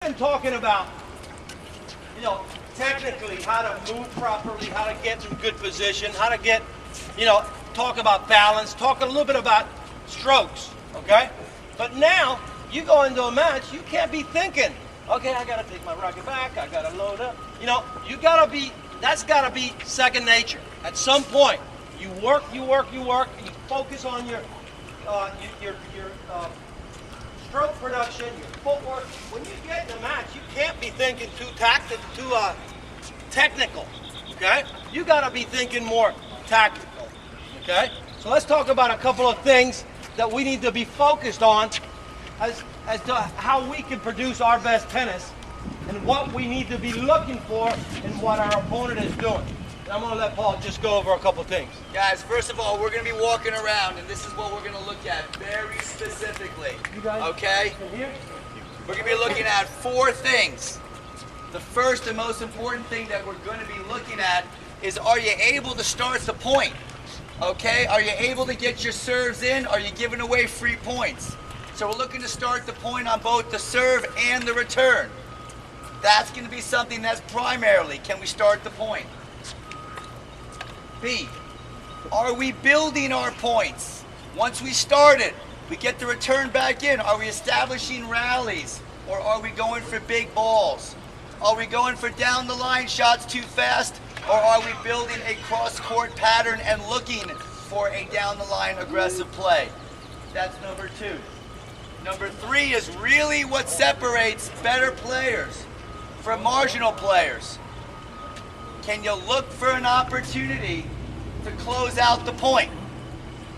been talking about, technically how to move properly, how to get in good position, how to get, talk about balance, talk a little bit about strokes, okay? But now, you go into a match, you can't be thinking, okay, I gotta take my racket back, I gotta load up. That's gotta be second nature. At some point, you work, and you focus on your stroke production, your footwork. When you get in a match, you can't be thinking too technical, okay? You gotta be thinking more tactical, okay? So let's talk about a couple of things that we need to be focused on as to how we can produce our best tennis and what we need to be looking for and what our opponent is doing. And I'm going to let Paul just go over a couple things. Guys, first of all, we're going to be walking around, and this is what we're going to look at very specifically. You guys, okay? We're going to be looking at 4 things. The first and most important thing that we're going to be looking at is, are you able to start the point? Okay? Are you able to get your serves in? Are you giving away free points? So we're looking to start the point on both the serve and the return. That's going to be something that's primarily, can we start the point? B, are we building our points? Once we start it, we get the return back in. Are we establishing rallies, or are we going for big balls? Are we going for down the line shots too fast, or are we building a cross-court pattern and looking for a down the line aggressive play? That's number 2. Number 3 is really what separates better players from marginal players. Can you look for an opportunity to close out the point?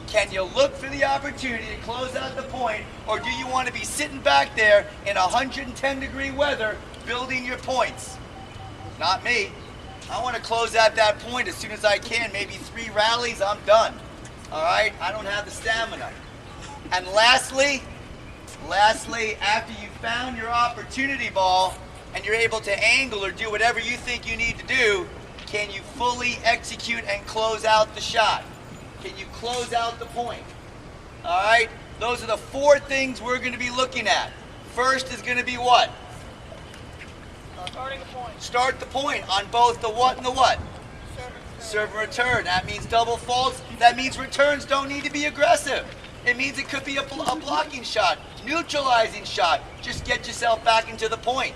Can you look for the opportunity to close out the point, or do you want to be sitting back there in 110-degree weather building your points? Not me. I want to close out that point as soon as I can. Maybe 3 rallies, I'm done. All right? I don't have the stamina. And lastly, after you found your opportunity ball and you're able to angle or do whatever you think you need to do, can you fully execute and close out the shot? Can you close out the point? All right? Those are the 4 things we're going to be looking at. First is going to be what? Starting the point. Start the point on both the what and the what? Serve and return. That means double faults. That means returns don't need to be aggressive. It means it could be a blocking shot, neutralizing shot. Just get yourself back into the point.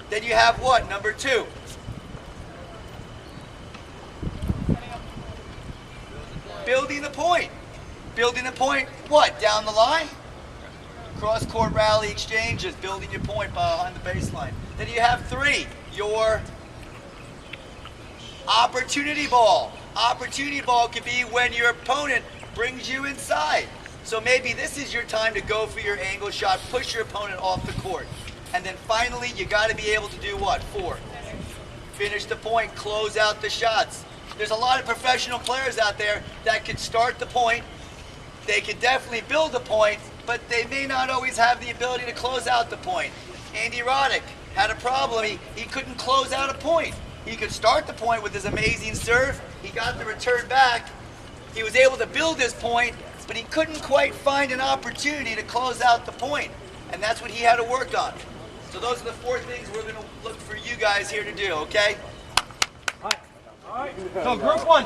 Then you have what? Number 2. Building the point. Building the point, what? Down the line? Cross-court rally exchanges, building your point behind the baseline. Then you have 3, your opportunity ball. Opportunity ball could be when your opponent brings you inside. So maybe this is your time to go for your angle shot, push your opponent off the court. And then finally, you got to be able to do what? 4. Finish the point, close out the shots. There's a lot of professional players out there that could start the point. They could definitely build a point, but they may not always have the ability to close out the point. Andy Roddick had a problem. He couldn't close out a point. He could start the point with his amazing serve. He got the return back. He was able to build his point, but he couldn't quite find an opportunity to close out the point. And that's what he had to work on. So those are the 4 things we're going to look for you guys here to do, okay? All right. So group 1.